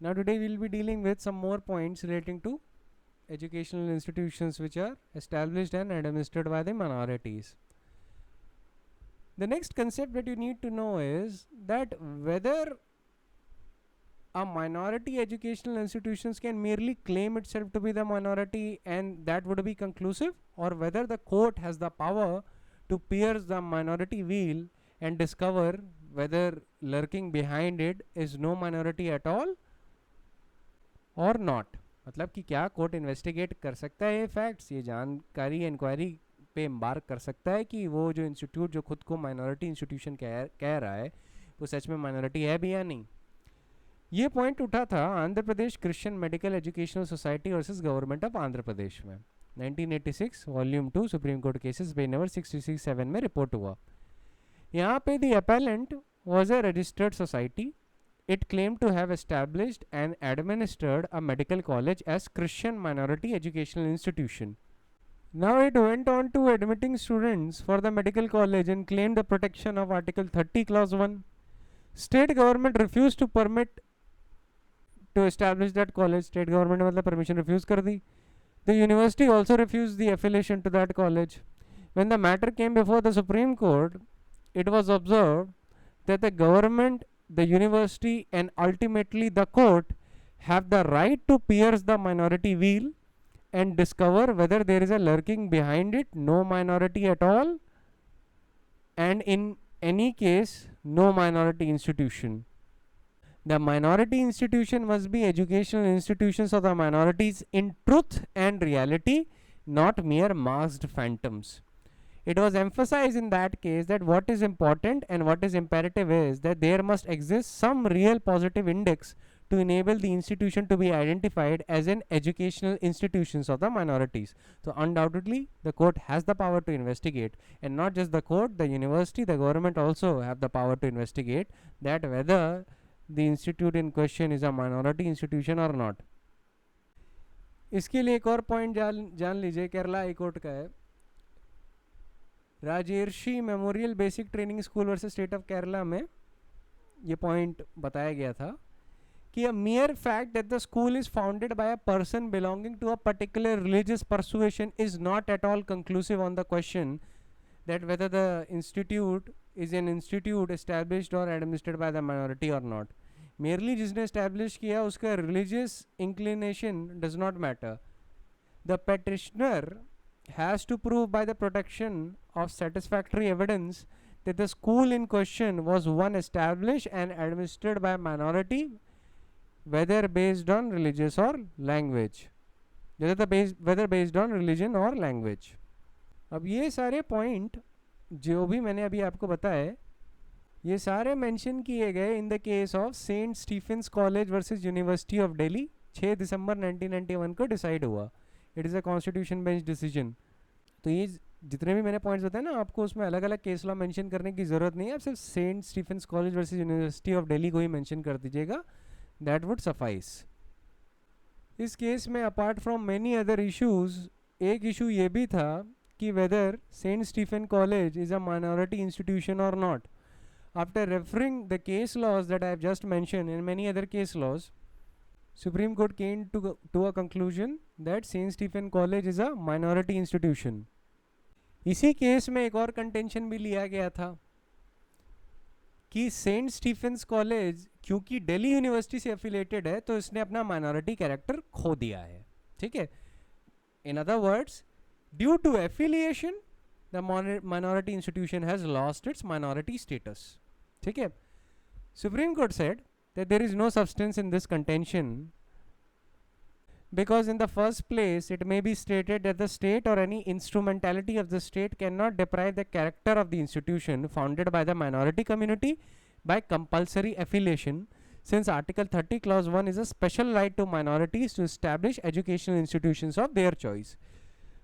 Now today we will be dealing with some more points relating to educational institutions which are established and administered by the minorities. The next concept that you need to know is that whether a minority educational institutions can merely claim itself to be the minority and that would be conclusive, or whether the court has the power to pierce the minority veil and discover whether lurking behind it is no minority at all or not. मतलब कि क्या court investigate कर सकता है ये facts, ये जानकारी inquiry पे एम्बार्क कर सकता है कि वो जो इंस्टीट्यूट जो खुद को माइनॉरिटी इंस्टीट्यूशन कह रहा है वो सच में माइनॉरिटी है भी या नहीं. ये पॉइंट उठा था Andhra Pradesh Christian medical educational society versus government of Andhra Pradesh में 1986 volume 2 supreme court cases page number 667 में रिपोर्ट हुआ. यहाँ पे the appellant was a registered society. It claimed to have established and administered a medical college as Christian minority educational institution. Now it went on to admitting students for the medical college and claimed the protection of Article 30 Clause 1. State government refused to permit to establish that college. State government मतलब permission refuse कर दी. The university also refused the affiliation to that college. When the matter came before the Supreme Court, it was observed that the government, the university and ultimately the court have the right to pierce the minority veil and discover whether there is a lurking behind it, no minority at all, and in any case no minority institution. The minority institution must be educational institutions of the minorities in truth and reality, not mere masked phantoms. It was emphasized in that case that what is important and what is imperative is that there must exist some real positive index to enable the institution to be identified as an educational institutions of the minorities. So undoubtedly the court has the power to investigate, and not just the court, the university, the government also have the power to investigate that whether the institute in question is a minority institution or not. इसके लिए एक और point जान लीजिए, Kerala high court का है. Rajarshi memorial basic training school versus state of Kerala में ये पॉइंट बताया गया था कि a mere fact that the school is founded by a person belonging to a particular religious persuasion is not at all conclusive on the question that whether the institute is an institute established or administered by the minority or not. merely जिसने establish किया उसका religious inclination does not matter. The petitioner has to prove by the production of satisfactory evidence that the school in question was one established and administered by a minority, whether based on religious or language, whether based on religion or language. अब ये सारे point जो भी मैंने अभी आपको बताए ये सारे मेंशन किए गए in the case of saint Stephen's college versus university of Delhi 6 दिसंबर 1991 को डिसाइड हुआ. It is a constitution bench decision. तो ये जितने भी मैंने पॉइंट्स बताए ना आपको उसमें अलग अलग केस लॉ मेंशन करने की ज़रूरत नहीं है. आप सिर्फ saint Stephen's college versus university of Delhi को ही मेंशन कर दीजिएगा, दैट वुड सफाइस. इस केस में apart from many other issues एक इशू ये भी था कि whether saint Stephen college is a minority institution और not. After referring the case laws that I have just mentioned and many other case laws, Supreme Court came to a conclusion that Saint Stephen College is a minority institution. इसी case में एक और contention भी लिया गया था कि Saint Stephen's college क्योंकि दिल्ली यूनिवर्सिटी से एफिलेटेड है तो इसने अपना माइनॉरिटी कैरेक्टर खो दिया है. ठीक है, in other words due to affiliation the minority institution has lost its minority status. ठीक है, Supreme Court said that there is no substance in this contention because in the first place it may be stated that the state or any instrumentality of the state cannot deprive the character of the institution founded by the minority community by compulsory affiliation, since Article 30 Clause 1 is a special right to minorities to establish educational institutions of their choice.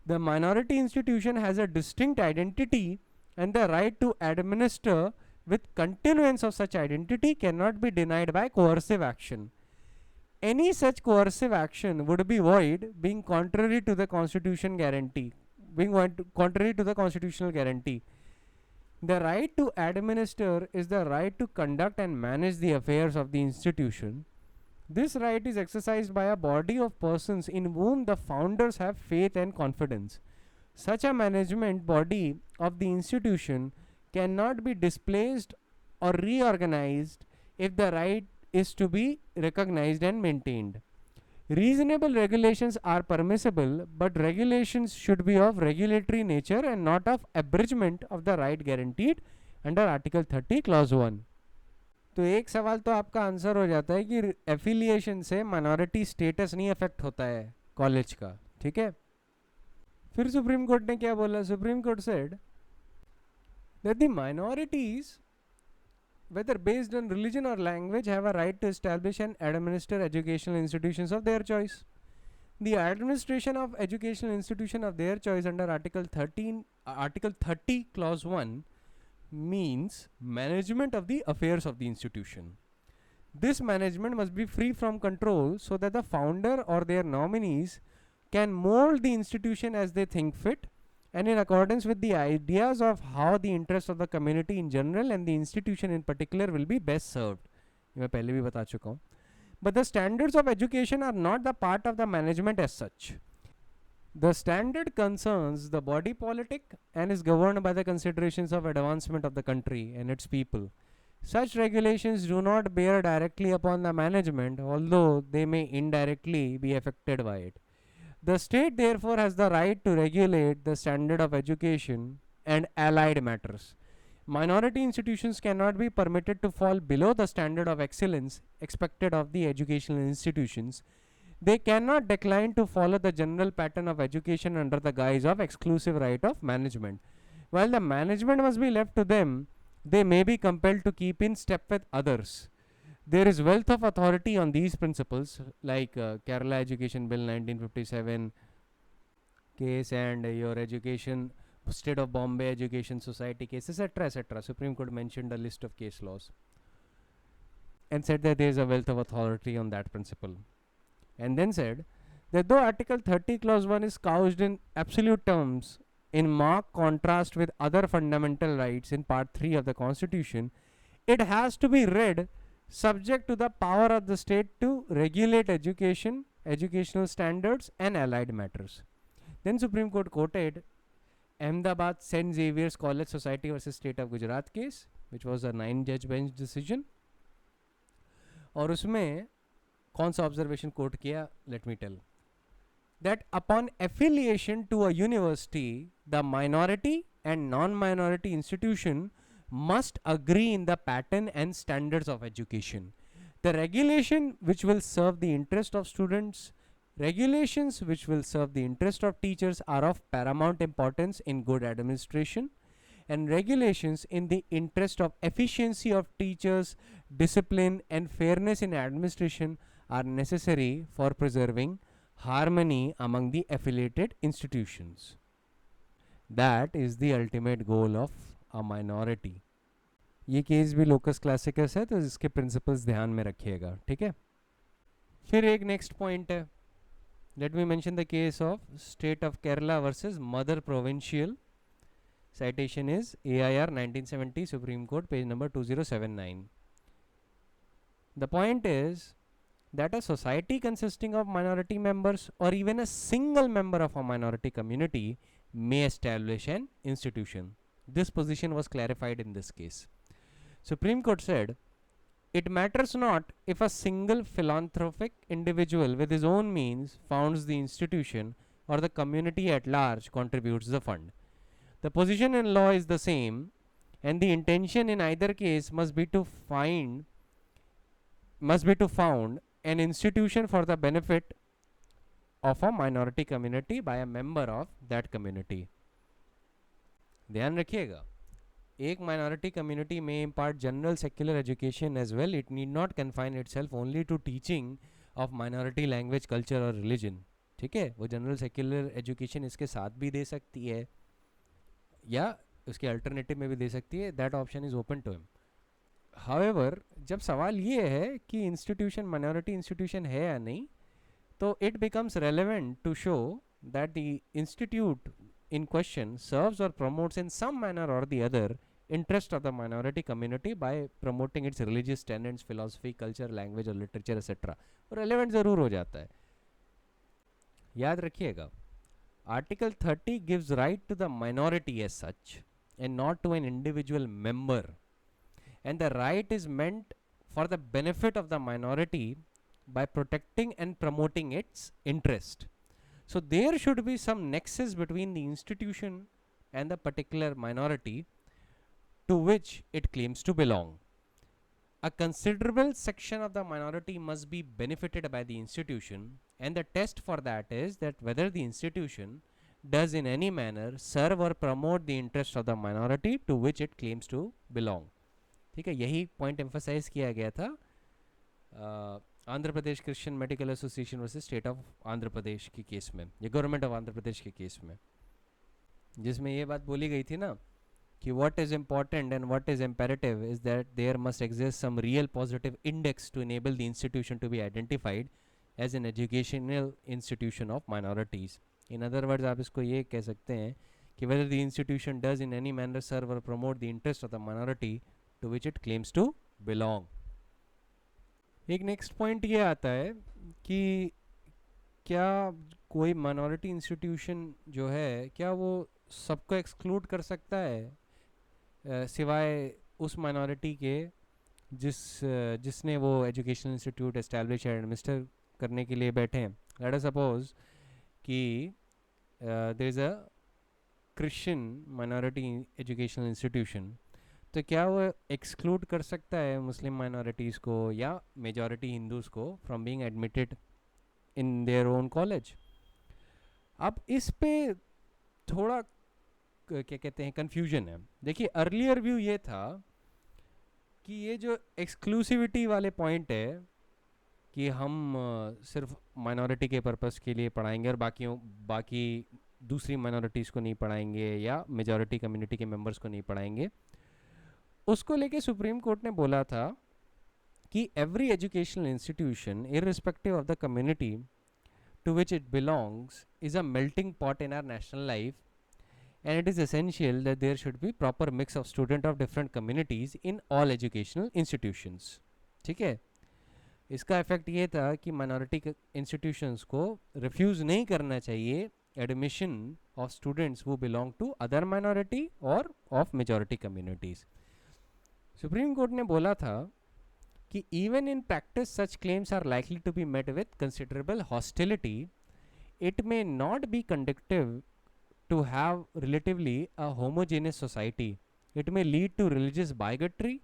The minority institution has a distinct identity and the right to administer with continuance of such identity cannot be denied by coercive action. Any such coercive action would be void, being contrary to the constitutional guarantee. The right to administer is the right to conduct and manage the affairs of the institution, This right is exercised by a body of persons in whom the founders have faith and confidence. Such a management body of the institution cannot be displaced or reorganized if the right is to be recognized and maintained. Reasonable regulations are permissible, but regulations should be of regulatory nature and not of abridgment of the right guaranteed under Article 30 Clause 1. तो एक सवाल तो आपका answer हो जाता है कि affiliation से माइनॉरिटी स्टेटस नहीं अफेक्ट होता है कॉलेज का, ठीक है. फिर सुप्रीम कोर्ट ने क्या बोला? Supreme court said that the minorities whether based on religion or language have a right to establish and administer educational institutions of their choice. The administration of educational institution of their choice under Article 30 Clause 1 means management of the affairs of the institution. This management must be free from control so that the founder or their nominees can mold the institution as they think fit and in accordance with the ideas of how the interests of the community in general and the institution in particular will be best served. मैं पहले भी बता चुका हूँ. But the standards of education are not the part of the management as such. The standard concerns the body politic and is governed by the considerations of advancement of the country and its people. Such regulations do not bear directly upon the management, although they may indirectly be affected by it. The state therefore has the right to regulate the standard of education and allied matters. Minority institutions cannot be permitted to fall below the standard of excellence expected of the educational institutions. They cannot decline to follow the general pattern of education under the guise of exclusive right of management. While the management must be left to them, they may be compelled to keep in step with others. There is wealth of authority on these principles, like Kerala Education Bill 1957 case and your education State of Bombay Education Society case, etc., etc. Supreme Court mentioned a list of case laws and said that there is a wealth of authority on that principle, and then said that though Article 30 Clause 1 is couched in absolute terms in marked contrast with other fundamental rights in Part 3 of the Constitution, it has to be read subject to the power of the state to regulate education, educational standards and allied matters. Then Supreme Court quoted Ahmedabad St. Xavier's College Society versus State of Gujarat case, which was a 9-judge bench decision. और उसमें कौन सा observation quote किया? Let me tell that upon affiliation to a university, the minority and non-minority institution must agree in the pattern and standards of education. The regulation which will serve the interest of students, regulations which will serve the interest of teachers are of paramount importance in good administration, and regulations in the interest of efficiency of teachers, discipline and fairness in administration are necessary for preserving harmony among the affiliated institutions. That is the ultimate goal of a minority. ये case भी locus क्लासिकस है तो इसके principles ध्यान में रखिएगा, ठीक है. फिर एक नेक्स्ट पॉइंट है. Let me mention the case of state of Kerala versus mother provincial. Citation is AIR 1970 Supreme Court page number 2079. The point is that a society consisting of minority members or even a single member of a minority community may establish an institution. This position was clarified in this case. Supreme Court said, it matters not if a single philanthropic individual with his own means founds the institution or the community at large contributes the fund. The position in law is the same, and the intention in either case must be to found an institution for the benefit of a minority community by a member of that community. ध्यान रखिएगा, एक minority community may impart general secular education as well. It need not confine itself only to teaching of minority language, culture or religion. ठीक है, वो general secular education इसके साथ भी दे सकती है या उसके अल्टरनेटिव में भी दे सकती है. That option is open to him. However, जब सवाल ये है कि इंस्टीट्यूशन माइनॉरिटी इंस्टीट्यूशन है या नहीं, तो it becomes relevant to show that the institute in question serves or promotes in some manner or the other interest of the minority community by promoting its religious tenets, philosophy, culture, language or literature, etc. Relevant ज़रूर हो जाता है। याद रखिएगा, article 30 gives right to the minority as such and not to an individual member, and the right is meant for the benefit of the minority by protecting and promoting its interest. So there should be some nexus between the institution and the particular minority to which it claims to belong. A considerable section of the minority must be benefited by the institution, and the test for that is that whether the institution does in any manner serve or promote the interest of the minority to which it claims to belong. ठीक है, यही point emphasise किया गया था Andhra Pradesh Christian medical association versus state of Andhra Pradesh के case में, या government of Andhra Pradesh के केस में, जिसमें ये बात बोली गई थी ना कि what is important and what is imperative is that there must exist some real positive index to enable the institution to be identified as an educational institution of minorities. In other words, आप इसको ये कह सकते हैं कि whether the institution does in any manner serve or promote the interest of the minority to which it claims to belong. एक next point ये आता है कि क्या कोई माइनॉरिटी इंस्टीट्यूशन जो है क्या वो सबको एक्सक्लूड कर सकता है सिवाय उस माइनॉरिटी के जिसने वो educational institute establish and administer करने के लिए बैठे हैं. लेट अस सपोज कि there is a Christian minority educational institution, तो क्या वो एक्सक्लूड कर सकता है मुस्लिम माइनॉरिटीज़ को या मेजॉरिटी हिंदूज़ को from being admitted in their own college? अब इस पे थोड़ा क्या कहते हैं कन्फ्यूजन है. देखिए, अर्लियर व्यू ये था कि ये जो एक्सक्लूसिविटी वाले पॉइंट है कि हम सिर्फ माइनॉरिटी के पर्पस के लिए पढ़ाएंगे और बाकी दूसरी माइनॉरिटीज़ को नहीं पढ़ाएंगे या मेजॉरिटी कम्युनिटी के मेंबर्स को नहीं पढ़ाएंगे, उसको लेके सुप्रीम कोर्ट ने बोला था कि every educational institution irrespective of the community to which it belongs is a melting pot in our national life, and it is essential that there should be proper mix of student of different communities in all educational institutions. ठीक है, इसका effect ये था कि minority institutions को refuse नहीं करना चाहिए एडमिशन ऑफ स्टूडेंट्स वो बिलोंग टू अदर माइनॉरिटी और of majority communities. Supreme court ने बोला था कि even in practice such claims are likely to be met with considerable hostility. It may not be conducive to have relatively a homogeneous society. It may lead to religious bigotry,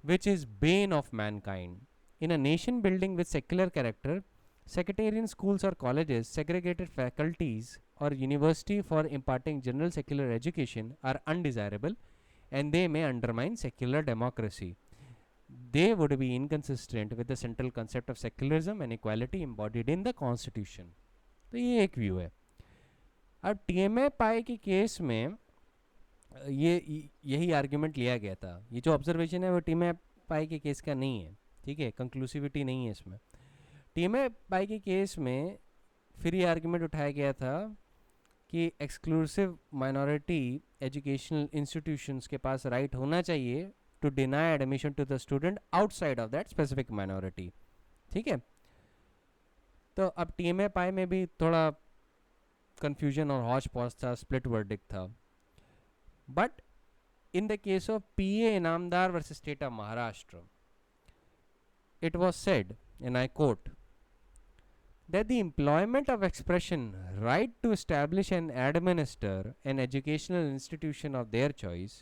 which is bane of mankind. In a nation building with secular character, sectarian schools or colleges, segregated faculties, or university for imparting general secular education are undesirable, and they may undermine secular democracy. They would be inconsistent with the central concept of secularism and equality embodied in the Constitution. तो ये एक view है. अब TMA पाई के case में यही argument लिया गया था. ये जो ऑब्जर्वेशन है वो टीएमए पाई के केस का नहीं है, ठीक है, कंक्लूसिविटी नहीं है इसमें. टीएमए पाई के केस में फिर ये आर्ग्यूमेंट उठाया गया था कि एक्सक्लूसिव माइनॉरिटी एजुकेशनल इंस्टीट्यूशंस के पास राइट होना चाहिए to deny admission to the student outside of that specific minority. ठीक है, तो अब टीएमए पाई में भी थोड़ा confusion or hodgepodge था, split verdict था. But in the case of PA Inamdar versus State of Maharashtra, it was said, and I quote, that the employment of expression right to establish and administer an educational institution of their choice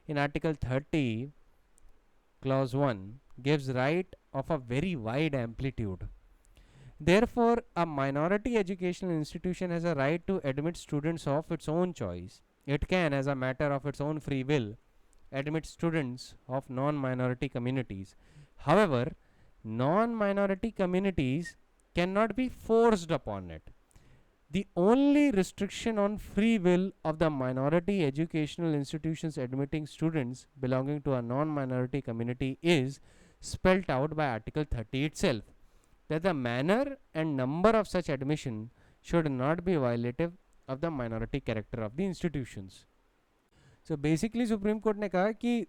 in Article 30 Clause 1 gives right of a very wide amplitude. Therefore, a minority educational institution has a right to admit students of its own choice. It can, as a matter of its own free will, admit students of non-minority communities. However, non-minority communities cannot be forced upon it. The only restriction on free will of the minority educational institutions admitting students belonging to a non-minority community is spelt out by Article 30 itself, that the manner and number of such admission should not be violative of the minority character of the institutions. So basically Supreme Court ने कहा कि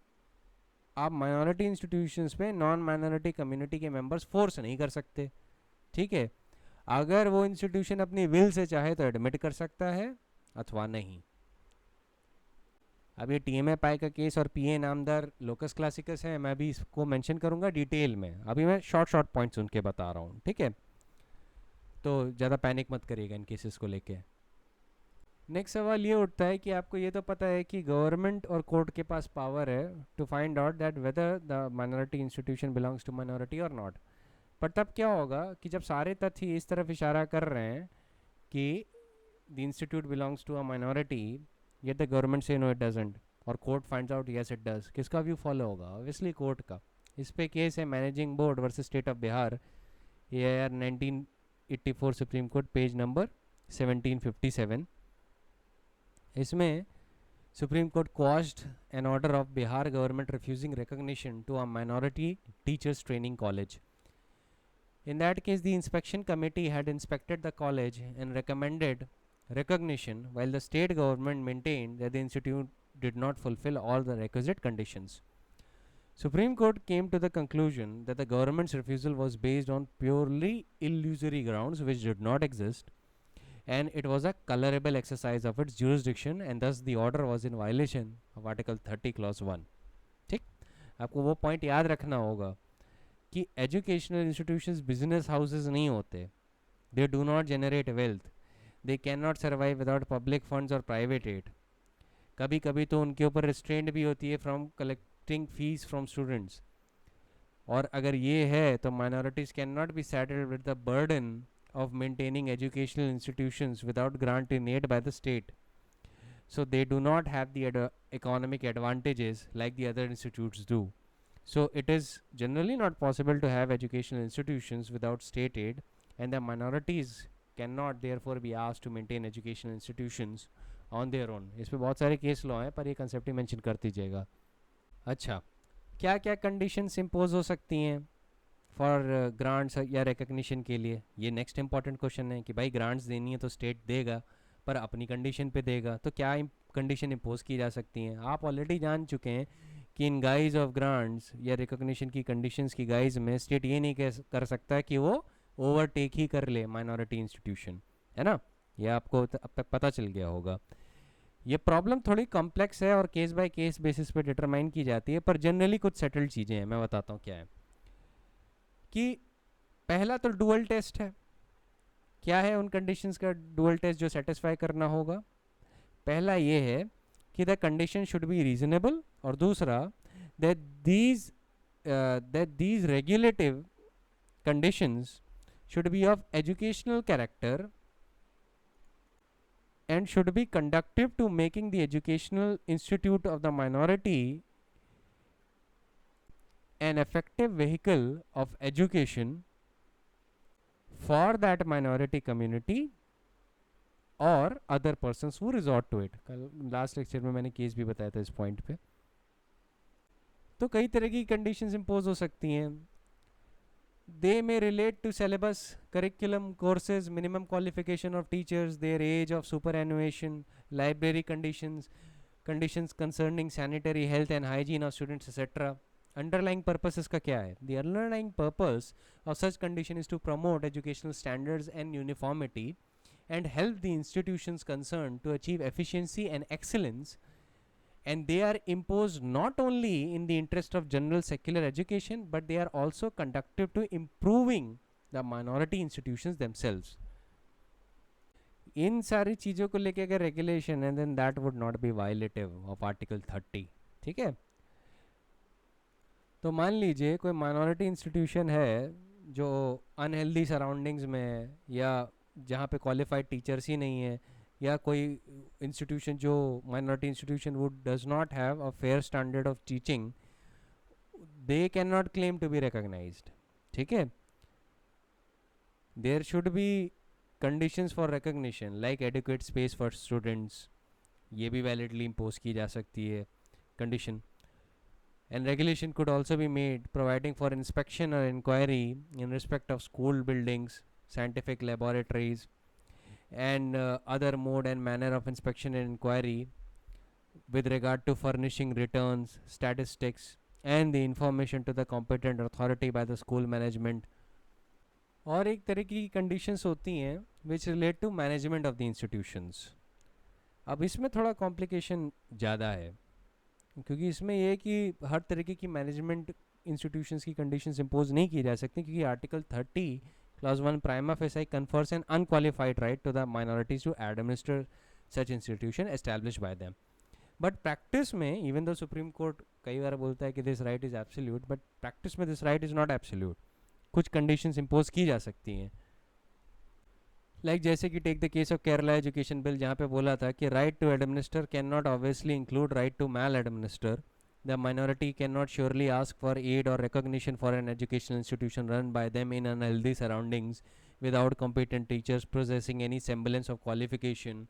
आप minority institutions पे non minority community के members force नहीं कर सकते, ठीक है। अगर वो इंस्टीट्यूशन अपनी विल से चाहे तो एडमिट कर सकता है अथवा नहीं। अब ये टीएमए पाई का केस और पीए नामदार लोकस क्लासिकस है, मैं भी इसको मेंशन करूंगा डिटेल में, अभी मैं शॉर्ट शॉर्ट पॉइंट्स उनके बता रहा हूँ, ठीक है। तो ज़्यादा पैनिक मत करिएगा इन केसेस को लेके। नेक्स्ट सवाल ये उठता है कि आपको ये तो पता है कि गवर्नमेंट और कोर्ट के पास पावर है to find out that whether the minority institution belongs to minority और नॉट। पर तब क्या होगा कि जब सारे तथ्य इस तरफ इशारा कर रहे हैं कि the institute belongs to a minority, yet the government says no it doesn't, और court finds out yes it does, किसका व्यू फॉलो होगा? ऑब्वियसली कोर्ट का। इस पे केस है managing board versus state of Bihar, AIR 1984 supreme court, page number 1757। इसमें supreme court quashed an order of Bihar government refusing recognition to a minority teachers training college. In that case, the inspection committee had inspected the college and recommended recognition, while the state government maintained that the institute did not fulfill all the requisite conditions. Supreme Court came to the conclusion that the government's refusal was based on purely illusory grounds which did not exist, and it was a colorable exercise of its jurisdiction, and thus the order was in violation of Article 30 Clause 1. ठीक, आपको वो point याद रखना होगा कि educational institutions business houses नहीं होते, they do not generate wealth, they can not survive without public funds और प्राइवेट एड। कभी कभी तो उनके ऊपर रिस्ट्रेंट भी होती है from collecting fees from students, और अगर ये है तो minorities can not be saddled with the burden of maintaining educational institutions without grant in aid by the state, so they do not have the economic advantages like the other institutes do. So it is generally not possible to have educational institutions without state aid, and the minorities cannot therefore be asked to maintain educational institutions on their own. इस पे बहुत सारे case law हैं, पर ये concept ही mention कर दीजिएगा। अच्छा, क्या क्या कंडीशंस इम्पोज हो सकती हैं फॉर ग्रांट्स या रिकग्निशन के लिए? ये नेक्स्ट इंपॉर्टेंट क्वेश्चन है कि भाई ग्रांट्स देनी है तो स्टेट देगा, पर अपनी कंडीशन पे देगा, तो क्या कंडीशन इम्पोज की जा सकती हैं? आप ऑलरेडी जान चुके हैं कि इन गाइज ऑफ ग्रांट्स या रिकग्निशन की कंडीशंस की गाइज में स्टेट ये नहीं कर सकता कि वो ओवरटेक ही कर ले माइनॉरिटी इंस्टीट्यूशन, है ना। ये आपको अब तक पता चल गया होगा। ये प्रॉब्लम थोड़ी कॉम्प्लेक्स है और केस बाय केस बेसिस पे डिटरमाइन की जाती है, पर जनरली कुछ सेटल्ड चीज़ें हैं, मैं बताता हूँ क्या है। कि पहला तो डुअल टेस्ट है। क्या है उन कंडीशंस का डुअल टेस्ट जो सेटिस्फाई करना होगा? पहला ये है कि the condition should be reasonable, और दूसरा that these regulative conditions should be of educational character and should be conducive to making the educational institute of the minority an effective vehicle of education for that minority community or other persons who resort to it. कल last lecture में मैंने case भी बताया था इस point पे। तो कई तरह की कंडीशंस इम्पोज हो सकती हैं। They may relate to syllabus, curriculum, courses, minimum qualification of teachers, their age of superannuation, library conditions, conditions concerning sanitary health and hygiene of students, etc. Underlying purpose इसका क्या है? The underlying purpose of such condition is to promote educational standards and uniformity and help the institutions concerned to achieve efficiency and excellence, and they are imposed not only in the interest of general secular education, but they are also conducive to improving the minority institutions themselves. इन सारी चीज़ों को लेके अगर regulation है, then that would not be violative of Article 30, ठीक है। तो मान लीजिए कोई माइनॉरिटी इंस्टीट्यूशन है जो अनहेल्दी सराउंडिंग्स में है, या जहाँ पे क्वालिफाइड टीचर्स ही नहीं है, या कोई इंस्टीट्यूशन जो minority institution would does not have a fair standard of teaching, they can not claim to be recognised, ठीक है। There should be conditions for recognition like adequate space for students, ये भी validly impose की जा सकती है condition. And regulation could also be made providing for inspection or inquiry in respect of school buildings, scientific laboratories, and other mode and manner of inspection and inquiry with regard to furnishing returns, statistics, and the information to the competent authority by the school management. और एक तरह की conditions होती हैं which relate to management of the institutions. अब इसमें थोड़ा complication ज़्यादा है, क्योंकि इसमें ये है कि हर तरीके की मैनेजमेंट इंस्टीट्यूशंस की कंडीशंस इंपोज नहीं की जा सकती, क्योंकि article 30 clause 1 prima facie confers an unqualified right to the minorities to administer such institution establish by them. But practice में इवन दो सुप्रीम कोर्ट कई बार बोलता है कि this right is absolute, but practice में this right is not absolute. कुछ conditions impose की जा सकती हैं. जैसे कि take the case of Kerala education bill, जहाँ पे बोला था कि right to administer can not obviously include right to maladminister. The minority can not surely ask for aid और recognition for an educational institution run by them in unhealthy surroundings without competent teachers possessing any semblance of qualification,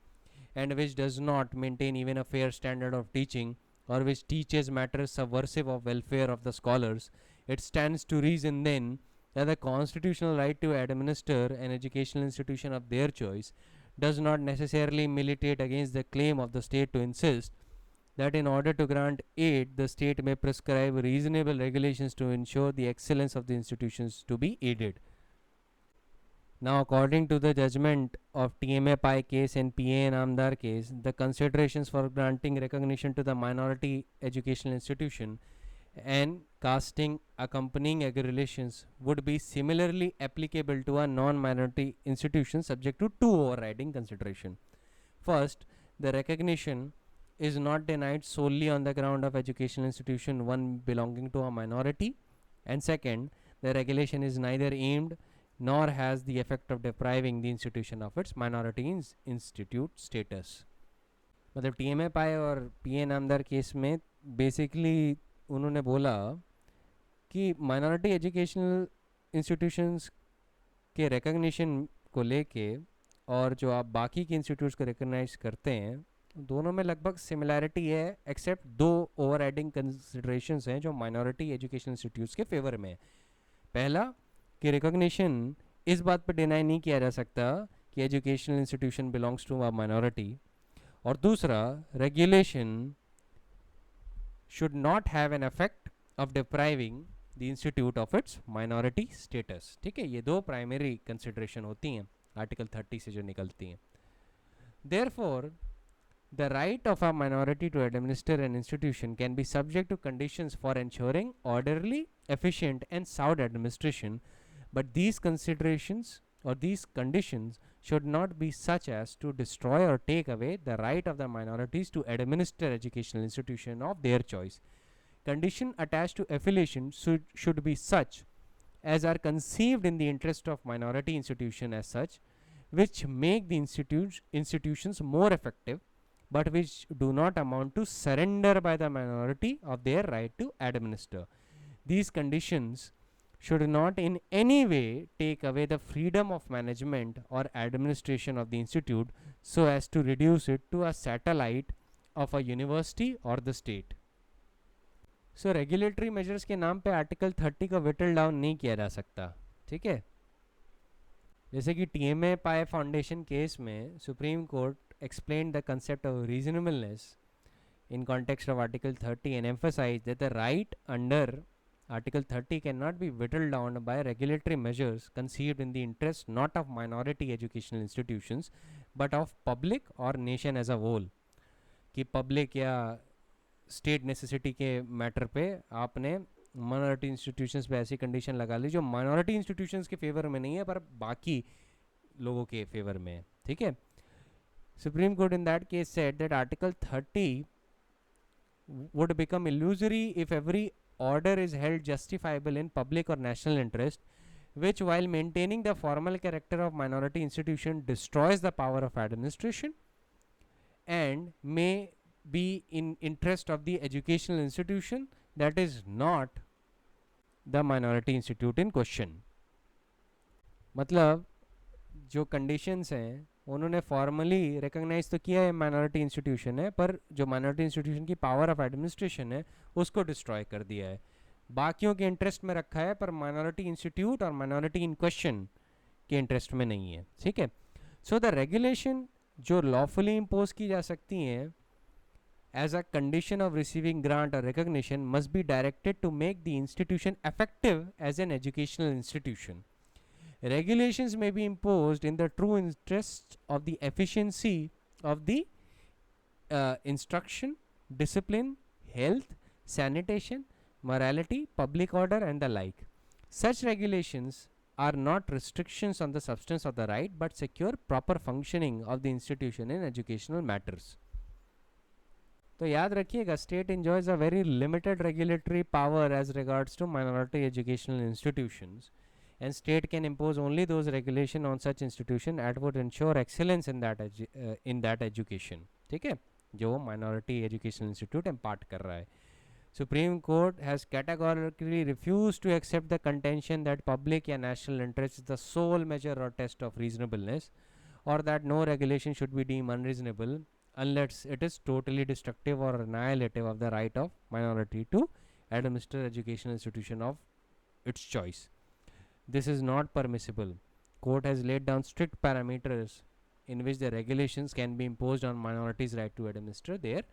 and which does not maintain even a fair standard of teaching, or which teaches matters subversive of welfare of the scholars. It stands to reason then that the constitutional right to administer an educational institution of their choice does not necessarily militate against the claim of the state to insist that in order to grant aid, the state may prescribe reasonable regulations to ensure the excellence of the institutions to be aided. Now, according to the judgment of TMA Pai case and PA Namdar case, the considerations for granting recognition to the minority educational institution and casting accompanying regulations would be similarly applicable to a non-minority institution subject to two overriding consideration. First, the recognition is not denied solely on the ground of educational institution one belonging to a minority, and second, the regulation is neither aimed nor has the effect of depriving the institution of its minority institute status. मतलब TMA पाए और PA नामदार case में basically उन्होंने बोला कि minority educational institutions के recognition को लेके और जो आप बाकी के इंस्टीट्यूट्स को रिकग्नाइज करते हैं, दोनों में लगभग सिमिलैरिटी है, एक्सेप्ट दो ओवरराइडिंग कंसिडरेशंस हैं जो माइनॉरिटी एजुकेशनल इंस्टीट्यूट्स के फेवर में. पहला कि रिकॉग्निशन इस बात पर डिनाई नहीं किया जा सकता कि educational institution belongs to a minority, और दूसरा regulation should not have an effect of depriving the institute of its minority status. ठीक है, ये दो प्राइमरी कंसिडरेशन होती हैं आर्टिकल 30 से जो निकलती हैं. Therefore, the right of a minority to administer an institution can be subject to conditions for ensuring orderly, efficient and sound administration, but these considerations or these conditions should not be such as to destroy or take away the right of the minorities to administer educational institution of their choice. Condition attached to affiliation should be such as are conceived in the interest of minority institution as such, which make the institutions more effective, but which do not amount to surrender by the minority of their right to administer. These conditions should not in any way take away the freedom of management or administration of the institute so as to reduce it to a satellite of a university or the state. So regulatory measures के नाम पे article 30 को whittle down नहीं किया जा सकता. ठीक है, जैसे कि TMA पाए फाउंडेशन केस में supreme court explained the concept of reasonableness in context of Article 30 and emphasized that the right under Article 30 cannot be whittled down by regulatory measures conceived in the interest not of minority educational institutions but of public or nation as a whole. कि public या state necessity के matter पे आपने minority institutions पे ऐसी condition लगा ली जो minority institutions के favor में नहीं है पर बाकी लोगों के favor में है. ठीक है, Supreme Court in that case said that Article 30 would become illusory if every order is held justifiable in public or national interest, which while maintaining the formal character of minority institution destroys the power of administration and may be in interest of the educational institution that is not the minority institute in question. मतलब जो conditions हैं उन्होंने formally recognise तो किया है minority institution है, पर जो माइनॉरिटी इंस्टीट्यूशन की पावर ऑफ एडमिनिस्ट्रेशन है उसको डिस्ट्रॉय कर दिया है. बाकियों के इंटरेस्ट में रखा है पर माइनॉरिटी इंस्टीट्यूट और माइनॉरिटी इन क्वेश्चन के इंटरेस्ट में नहीं है. ठीक है, सो द रेगुलेशन जो लॉफुली इम्पोज की जा सकती हैं as a condition of receiving grant or recognition must be directed to make the institution effective as an educational institution. Regulations may be imposed in the true interest of the efficiency of the instruction, discipline, health, sanitation, morality, public order, and the like. Such regulations are not restrictions on the substance of the right but secure proper functioning of the institution in educational matters. तो याद रखिएगा, state enjoys a very limited regulatory power as regards to minority educational institutions, and state can impose only those regulation on such institution that would ensure excellence in that education. ठीक है, जो minority educational institute impart कर रहा है. Supreme Court has categorically refused to accept the contention that public and national interest is the sole measure or test of reasonableness, or that no regulation should be deemed unreasonable unless it is totally destructive or annihilative of the right of minority to administer educational institution of its choice. This is not permissible. Court has laid down strict parameters in which the regulations can be imposed on minorities' right to administer their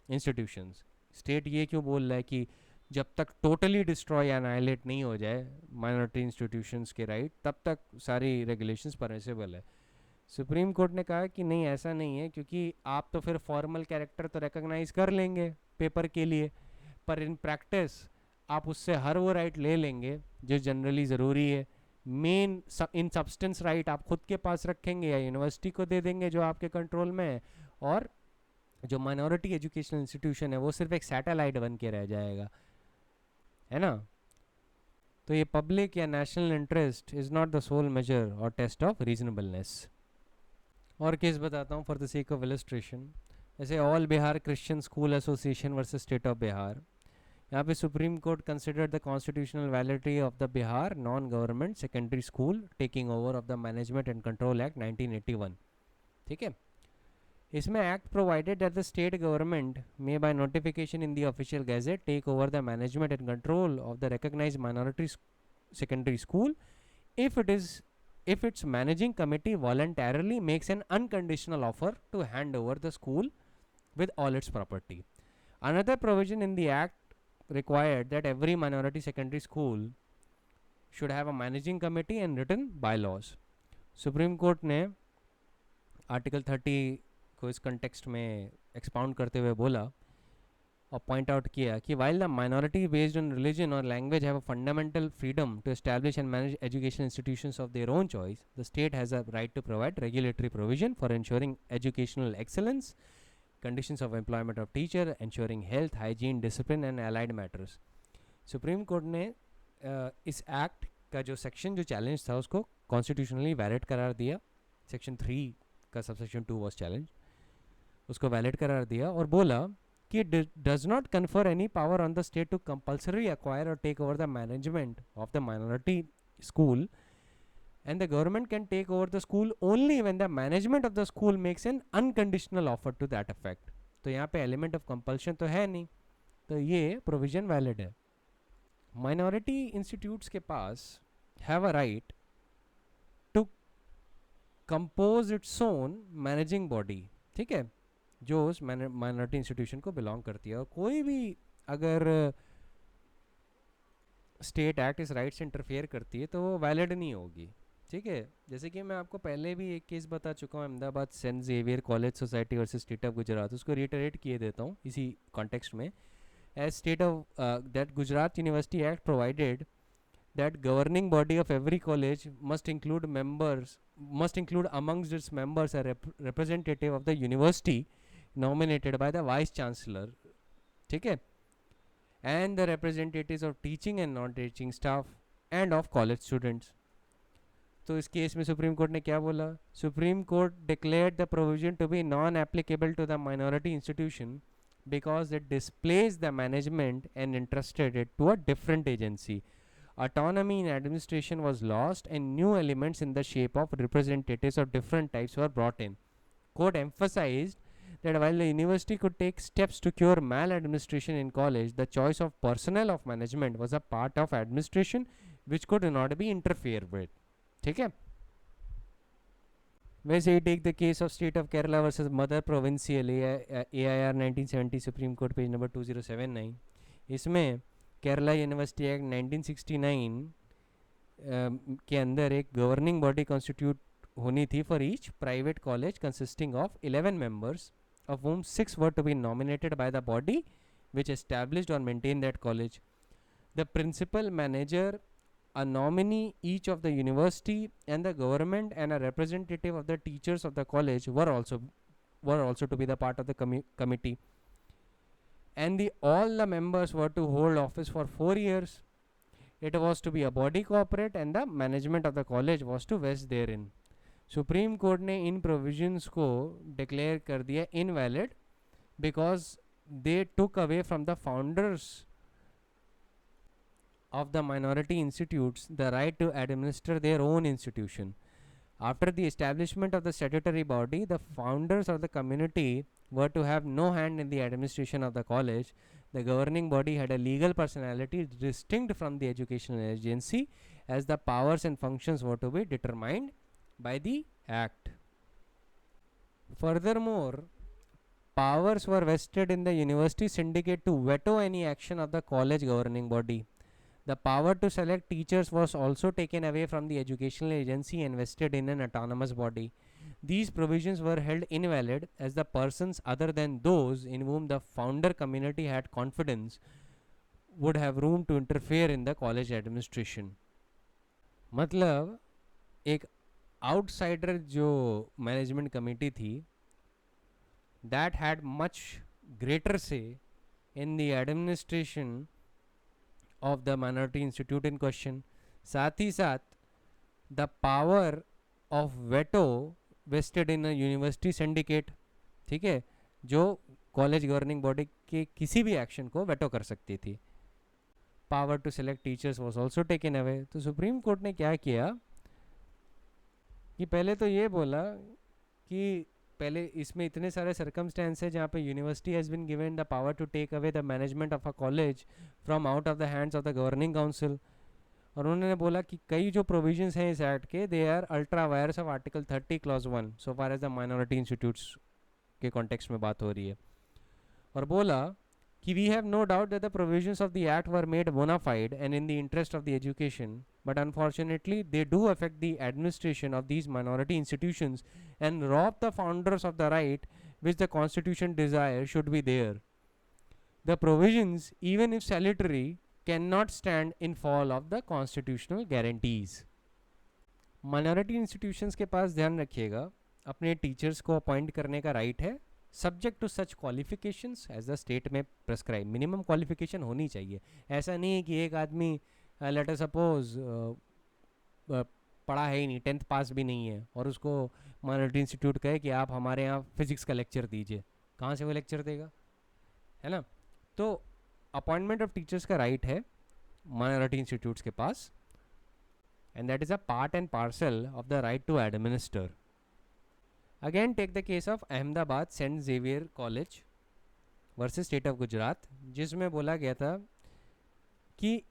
institutions. State ये क्यों बोल रहा है कि जब तक totally destroy या annihilate नहीं हो जाए माइनॉरिटी इंस्टीट्यूशंस के राइट, तब तक सारी रेगुलेशंस परमिसिबल है. सुप्रीम कोर्ट ने कहा कि नहीं, ऐसा नहीं है, क्योंकि आप तो फिर फॉर्मल कैरेक्टर तो रिकॉग्नाइज कर लेंगे पेपर के लिए, पर इन प्रैक्टिस आप उससे हर वो राइट ले लेंगे जो जनरली ज़रूरी है. मेन इन सब्सटेंस राइट आप खुद के पास रखेंगे या यूनिवर्सिटी को दे देंगे जो आपके कंट्रोल में है, और जो माइनॉरिटी एजुकेशनल इंस्टीट्यूशन है वो सिर्फ एक सैटेलाइट बन के रह जाएगा, है ना. तो ये पब्लिक या national interest is not the sole measure और टेस्ट ऑफ रीजनेबलनेस. और केस बताता हूँ for the sake of illustration. जैसे all Bihar Christian school association versus state of Bihar. यहाँ पे supreme court considered the constitutional validity of the Bihar non government secondary school taking over of the management and control act 1981. ठीक है, इसमें act provided that the state government may by notification in the official gazette take over the management and control of the recognised minority secondary school if its managing committee voluntarily makes an unconditional offer to hand over the school with all its property. Another provision in the act required that every minority secondary school should have a managing committee and written bylaws. Supreme Court ने article 30 को इस context में expound करते हुए बोला और point out किया कि while the minority based on religion or language have a fundamental freedom to establish and manage educational institutions of their own choice, the state has a right to provide regulatory provision for ensuring educational excellence, conditions of employment of teacher, ensuring health, hygiene, discipline and allied matters. Supreme court ने इस act का जो section जो challenge था उसको constitutionally valid करार दिया. Section 3 का सबसेक्शन 2 वॉज चैलेंज, उसको वैलिड करार दिया और बोला कि it does not confer any power on the state to compulsorily acquire or take over the management of the minority school, and the government can take over the school only when the management of the school makes an unconditional offer to that effect. तो यहाँ पे element of compulsion तो है नहीं, तो ये provision valid है. Minority institutes के पास have a right to compose its own managing body. ठीक है, जो उस माइनॉरिटी इंस्टीट्यूशन को बिलोंग करती है. और कोई भी अगर स्टेट एक्ट इस राइट से इंटरफेयर करती है तो वो वैलिड नहीं होगी. ठीक है, जैसे कि मैं आपको पहले भी एक केस बता चुका हूँ, Ahmedabad Saint Xavier college society versus state of Gujarat. उसको रिटरेट किए देता हूँ इसी कॉन्टेक्स्ट में. As state of that Gujarat university act provided that governing body of every college must include amongst its members a representative of the university nominated by the vice chancellor. ठीक है, and the representatives of teaching and non-teaching staff and of college students. तो इस case में supreme court ने क्या बोला? Supreme court declared the provision to be non-applicable to the minority institution because it displaced the management and entrusted it to a different agency. Autonomy in administration was lost and new elements in the shape of representatives of different types were brought in. Court emphasized that while the university could take steps to cure maladministration in college, the choice of personnel of management was a part of administration which could not be interfered with. ठीक है, वैसे ही take the case of state of Kerala versus mother provincial AIR 1970 supreme court page number 2079. इसमें Kerala university act 1969 के अंदर एक governing body constitute होनी थी for each private college consisting of 11 members, of whom 6 were to be nominated by the body which established or maintained that college. The principal, manager, a nominee each of the university, and the government and a representative of the teachers of the college were also to be the part of the committee. And all the members were to hold office for 4 years. It was to be a body corporate and the management of the college was to vest therein. Supreme court ने इन provisions को declare कर दिया invalid because they took away from the founders of the minority institutes the right to administer their own institution. After the establishment of the statutory body, the founders of the community were to have no hand in the administration of the college. The governing body had a legal personality distinct from the educational agency, as the powers and functions were to be determined by the act. Furthermore, powers were vested in the university syndicate to veto any action of the college governing body. The power to select teachers was also taken away from the educational agency and vested in an autonomous body. These provisions were held invalid as the persons other than those in whom the founder community had confidence would have room to interfere in the college administration. मतलब एक outsider जो management committee थी that had much greater say in the administration of the minority institute in question. साथ ही साथ the power of veto vested in a university syndicate, ठीक है, जो college governing body के किसी भी एक्शन को वेटो कर सकती थी. Power to select teachers was also taken away. तो सुप्रीम कोर्ट ने क्या किया कि पहले तो ये बोला कि पहले इसमें इतने सारे सर्कमस्टेंस है जहाँ पे university has been given the power to take away the management of a college from out of the hands of the governing council. और उन्होंने बोला कि कई जो प्रोविजंस हैं इस एक्ट के they are ultra vires of article 30 clause 1 so far as the minority institutes के कॉन्टेक्स्ट में बात हो रही है. और बोला कि we have no doubt that the provisions of the act were made bona fide and in the interest of the education, but unfortunately they do affect the administration of these minority institutions and rob the founders of the right which the constitution desires should be there. The provisions, even if salutary, cannot stand in fall of the constitutional guarantees. Minority institutions के पास ध्यान रखिएगा अपने teachers को appoint करने का right है subject to such qualifications as the state में prescribe. Minimum qualification होनी चाहिए. ऐसा नहीं है कि एक आदमी लेट अस सपोज पढ़ा है ही नहीं, 10th पास भी नहीं है, और उसको माइनॉरिटी इंस्टीट्यूट कहे कि आप हमारे यहाँ फिजिक्स का लेक्चर दीजिए. कहाँ से वो लेक्चर देगा, है ना. तो अपॉइंटमेंट ऑफ टीचर्स का राइट है माइनॉरिटी इंस्टीट्यूट्स के पास, and that is a part and parcel of the right to administer. Again take the case of Ahmedabad Saint Xavier college versus state of Gujarat, जिसमें बोला गया था कि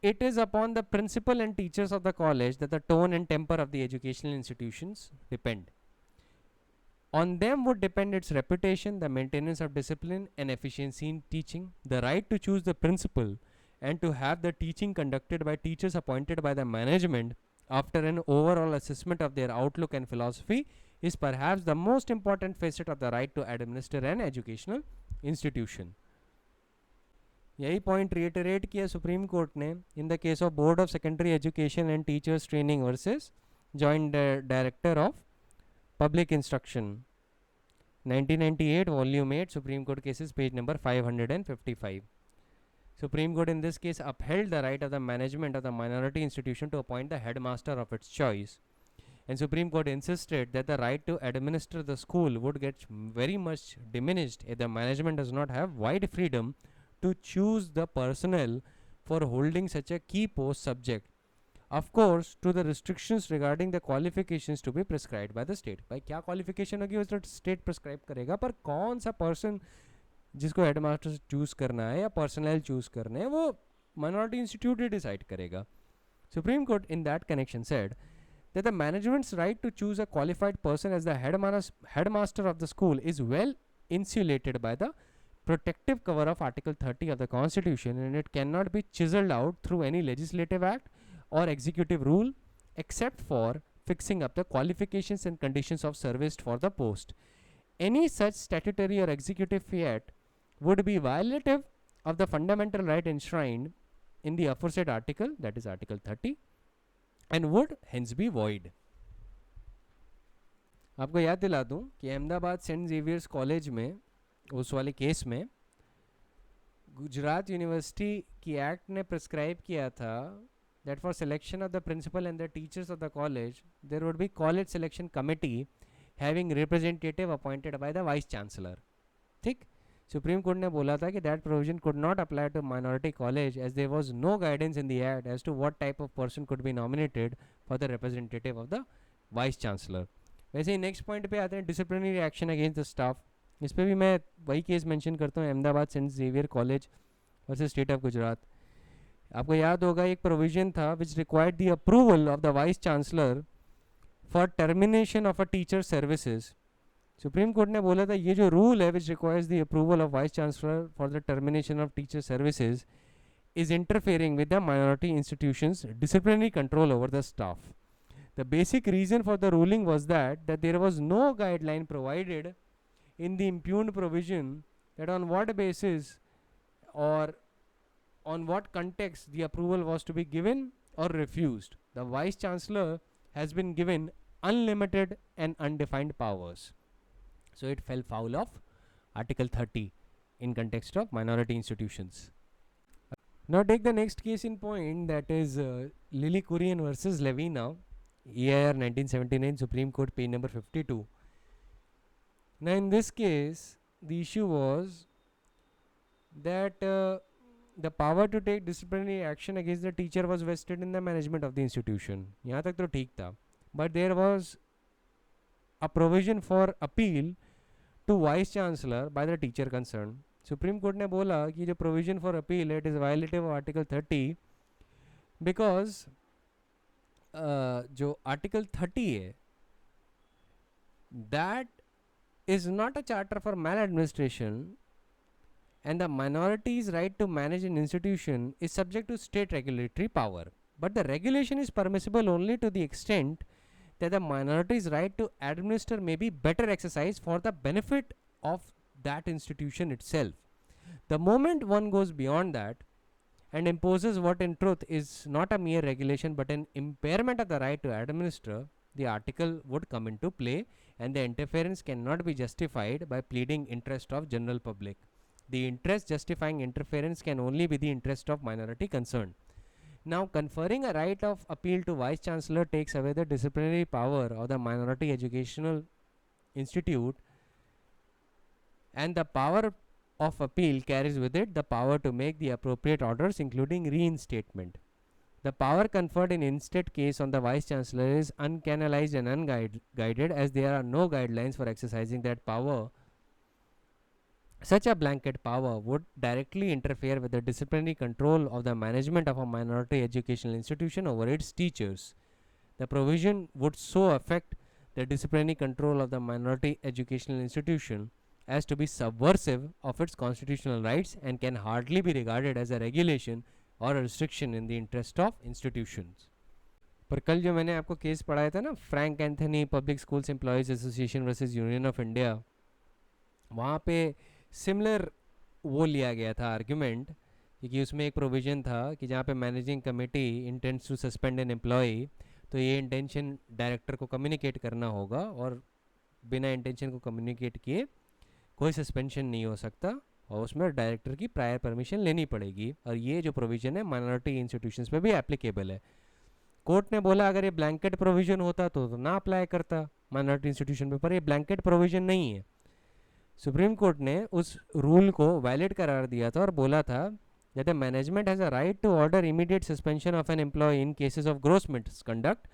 it is upon the principal and teachers of the college that the tone and temper of the educational institutions depend. On them would depend its reputation, the maintenance of discipline and efficiency in teaching, the right to choose the principal, and to have the teaching conducted by teachers appointed by the management after an overall assessment of their outlook and philosophy is perhaps the most important facet of the right to administer an educational institution. यही point reiterate किया supreme court ने इन the case of board of secondary education and teachers training versus joint director of public instruction 1998 volume 8 supreme court cases page number 555. Supreme Court in this case upheld the right of the management of the minority institution to appoint the headmaster of its choice, and Supreme Court insisted that the right to administer the school would get very much diminished if the management does not have wide freedom to choose the personnel for holding such a key post, subject of course to the restrictions regarding the qualifications to be prescribed by the state. भाई क्या qualification होगी उस state prescribe करेगा, पर कौन सा person जिसको headmaster choose करना है या पर्सनल चूज करना है वो माइनॉरिटी इंस्टीट्यूट ही डिसाइड करेगा. Supreme court in that connection said that the management's right to choose a qualified person as the headmaster of the school is well insulated by the protective cover of Article 30 of the Constitution, and it cannot be chiseled out through any legislative act or executive rule except for fixing up the qualifications and conditions of service for the post. Any such statutory or executive fiat would be violative of the fundamental right enshrined in the aforesaid article, that is Article 30, and would hence be void. आपको याद दिला दूं कि Ahmedabad Saint Xavier's college में उस वाले case में Gujarat university की एक्ट ने प्रिस्क्राइब किया था that for selection of the principal and the teachers of the college there would be college selection committee having representative appointed by the vice chancellor. ठीक, supreme court ने बोला था कि that provision could not apply to minority college as there was no guidance in the act as to what type of person could be nominated for the representative of the vice chancellor. वैसे ही next point पे आते हैं disciplinary action against the staff. इस पर भी मैं वही case mention करता हूँ, Ahmedabad Saint Xavier college versus state of Gujarat. आपको याद होगा एक प्रोविजन था which required the approval of the vice chancellor for termination of a teacher services. Supreme court ने बोला था ये जो रूल है which requires the approval of vice chancellor for the termination of teacher services is interfering with the minority institutions' disciplinary control over the staff. The basic reason for the ruling was that there was no guideline provided in the impugned provision that on what basis or on what context the approval was to be given or refused. The Vice Chancellor has been given unlimited and undefined powers. So it fell foul of Article 30 in context of minority institutions. Now take the next case in point, that is Lily Kurian versus Levina, EIR 1979, Supreme Court, page number 52. Now in this case, the issue was that the power to take disciplinary action against the teacher was vested in the management of the institution. यहाँ तक तो ठीक था, but there was a provision for appeal to vice chancellor by the teacher concerned. Supreme court ने बोला कि जो provision for appeal it is violative of article 30 because जो आर्टिकल 30 है that is not a charter for maladministration and the minorities right to manage an institution is subject to state regulatory power, but the regulation is permissible only to the extent that the minorities right to administer may be better exercised for the benefit of that institution itself. The moment one goes beyond that and imposes what in truth is not a mere regulation but an impairment of the right to administer, the article would come into play and the interference cannot be justified by pleading interest of general public. The interest justifying interference can only be the interest of minority concerned. Now conferring a right of appeal to vice chancellor takes away the disciplinary power of the minority educational institute, and the power of appeal carries with it the power to make the appropriate orders including reinstatement. The power conferred in instate case on the vice chancellor is uncanalized and unguided as there are no guidelines for exercising that power. Such a blanket power would directly interfere with the disciplinary control of the management of a minority educational institution over its teachers. The provision would so affect the disciplinary control of the minority educational institution as to be subversive of its constitutional rights and can hardly be regarded as a regulation or a restriction in the interest of institutions. पर कल जो मैंने आपको case पढ़ाया था ना, Frank Anthony public schools employees association versus union of India, वहाँ पे सिमिलर वो लिया गया था आर्ग्यूमेंट, क्योंकि उसमें एक प्रोविज़न था कि जहाँ पे managing committee intends to suspend an employee, तो ये इंटेंशन डायरेक्टर को कम्युनिकेट करना होगा और बिना इंटेंशन को कम्युनिकेट किए कोई सस्पेंशन नहीं हो सकता और उसमें डायरेक्टर की प्रायर परमिशन लेनी पड़ेगी. और ये जो प्रोविज़न है माइनॉरिटी इंस्टीट्यूशंस पे भी एप्लीकेबल है. कोर्ट ने बोला अगर ये ब्लैंकेट प्रोविज़न होता तो ना अप्लाई करता माइनॉरिटी इंस्टीट्यूशन पे, पर ये ब्लैंकेट प्रोविज़न नहीं है. सुप्रीम कोर्ट ने उस रूल को वैलिड करार दिया था और बोला था that the management has a right to order immediate suspension of an employee in cases of gross misconduct,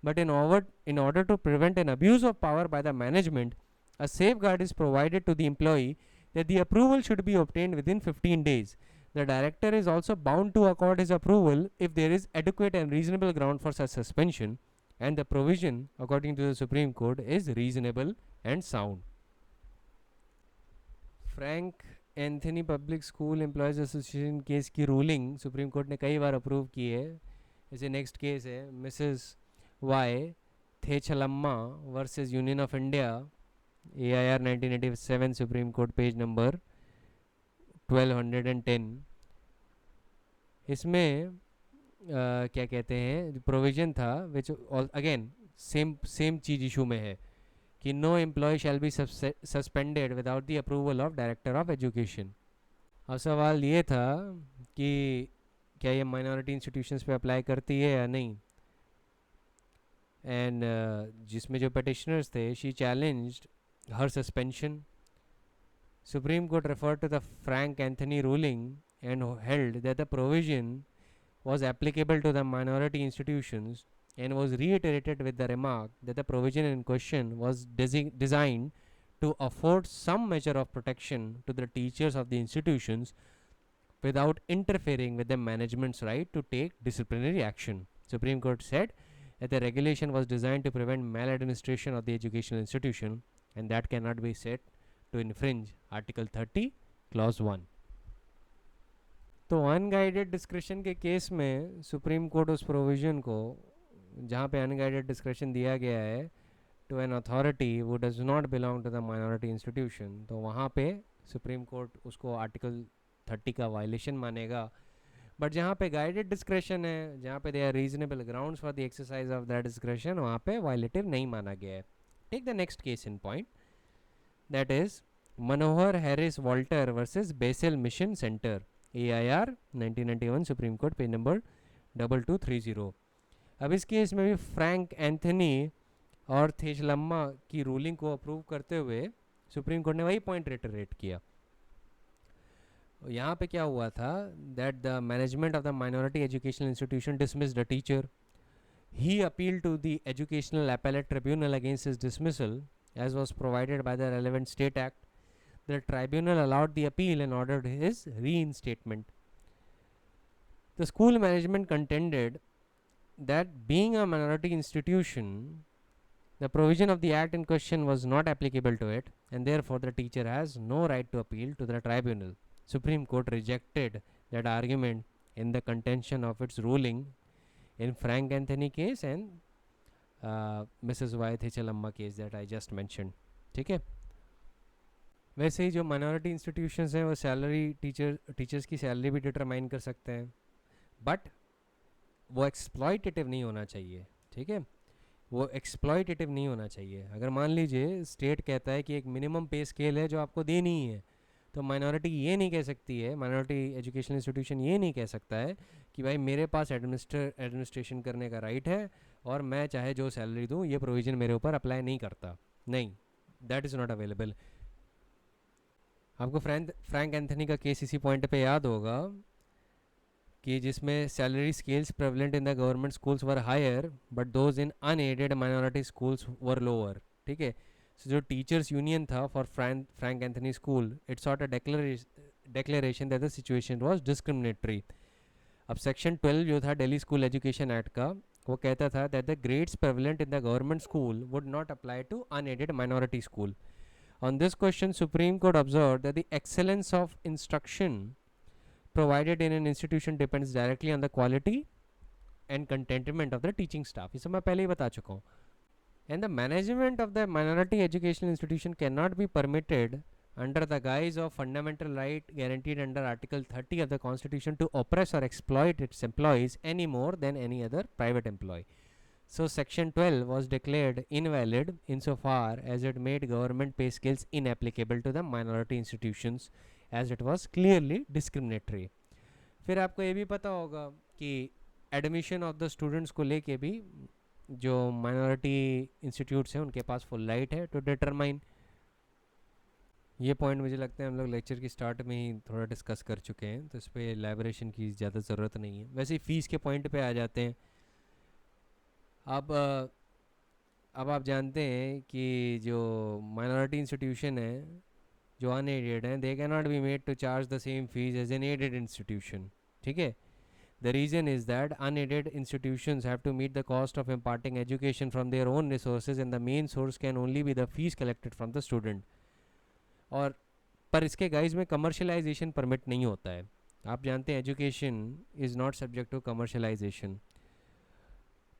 but in order to prevent an abuse of power by the management, a safeguard is provided to the employee that the approval should be obtained within 15 days. The director is also bound to accord his approval if there is adequate and reasonable ground for such suspension. and the provision according to the Supreme Court is reasonable and sound. Frank Anthony public school employees association case की ruling supreme court ने कई बार approve की है. जैसे next case है Mrs Y Thechalamma versus union of India, AIR 1987, supreme court page number 1210. इसमें क्या कहते हैं, प्रोविजन था विच अगेन सेम चीज़ इशू में है कि no employee shall be suspended without the approval of director of education. अब सवाल ये था कि क्या ये माइनॉरिटी इंस्टीट्यूशंस पे अप्लाई करती है या नहीं. एंड जिसमें जो पटिशनर्स थे, she challenged her suspension. Supreme court referred to the Frank Anthony ruling and held that the provision was applicable to the minority institutions and was reiterated with the remark that the provision in question was designed to afford some measure of protection to the teachers of the institutions without interfering with the management's right to take disciplinary action. Supreme Court said that the regulation was designed to prevent maladministration of the educational institution and that cannot be said to infringe Article 30, Clause 1. तो unguided discretion के case में supreme court उस provision को जहाँ पे unguided discretion दिया गया है टू एन अथॉरिटी वो does not belong to the minority institution, तो वहाँ पे सुप्रीम कोर्ट उसको आर्टिकल 30 का वायलेशन मानेगा. बट जहाँ पे गाइडेड डिस्क्रिशन है, जहाँ पे they are reasonable grounds for the exercise of that discretion, वहाँ पे वायलेटिव नहीं माना गया है. Take the next case in point, that is Manohar Harris Walter versus Basel mission centre, AIR 1991, supreme court page number 2230. अब इस केस में भी फ्रैंक एंथनी और थेचलम्मा की रूलिंग को अप्रूव करते हुए सुप्रीम कोर्ट ने वही पॉइंट रेटरेट किया. यहाँ पे क्या हुआ था, that the management of the minority educational institution dismissed a teacher. He appeal to the educational appellate tribunal against his dismissal as was provided by the relevant state act. The tribunal allowed the appeal and ordered his reinstatement. The school management contended that being a minority institution, the provision of the act in question was not applicable to it, and therefore the teacher has no right to appeal to the tribunal. Supreme Court rejected that argument in the contention of its ruling in Frank Anthony case and Mrs. Y. Thechalamma case that I just mentioned. ठीक है. वैसे ही जो minority institutions हैं वो salary teachers की salary भी determine कर सकते हैं, बट वो एक्सप्लॉयटेटिव नहीं होना चाहिए. ठीक है, वो एक्सप्लॉयटेटिव नहीं होना चाहिए. अगर मान लीजिए स्टेट कहता है कि एक मिनिमम पे स्केल है जो आपको देनी ही है, तो माइनॉरिटी ये नहीं कह सकती है, माइनॉरिटी एजुकेशन इंस्टीट्यूशन ये नहीं कह सकता है कि भाई मेरे पास एडमिनिस्ट्रेशन करने का राइट है और मैं चाहे जो सैलरी दूँ ये प्रोविज़न मेरे ऊपर अप्लाई नहीं करता. नहीं, दैट इज़ नॉट अवेलेबल. आपको फ्रैंक एंथनी का केस इसी पॉइंट पे याद होगा कि जिसमें salary scales prevalent in the government schools were higher but those in unaided minority schools were lower. ठीक है, सो जो टीचर्स यूनियन था for Frank Anthony school, it sought a declaration that the situation was discriminatory. अब section 12 जो था Delhi school education act का, वो कहता था that the grades prevalent in the government school would not apply to unaided minority school. On this question, Supreme Court observed that the excellence of instruction provided in an institution depends directly on the quality and contentment of the teaching staff. ये सब मैं पहले ही बता चुका हूँ. And the management of the minority educational institution cannot be permitted under the guise of fundamental right guaranteed under Article 30 of the Constitution to oppress or exploit its employees any more than any other private employee. So Section 12 was declared invalid insofar as it made government pay scales inapplicable to the minority institutions as it was clearly discriminatory. फिर आपको ये भी पता होगा कि admission of the students को लेके भी जो माइनॉरिटी इंस्टीट्यूट्स हैं उनके पास फुल राइट है टू डिटरमाइन. ये पॉइंट मुझे लगता है हम लोग लेक्चर की स्टार्ट में ही थोड़ा डिस्कस कर चुके हैं, तो इस पर एलैबोरेशन की ज़्यादा ज़रूरत नहीं है. वैसे ही फ़ीस के पॉइंट पे आ जाते हैं. अब आप जानते हैं कि जो माइनॉरिटी इंस्टीट्यूशन है जो अनएडेड हैं, they can not be made to charge the same fees as an aided institution. ठीक है, The reason is that unaided institutions have to meet the cost of imparting education from their own resources, and the main source can only be the fees collected from the student. और पर इसके guys में commercialisation permit नहीं होता है. आप जानते हैं education is not subject to commercialisation.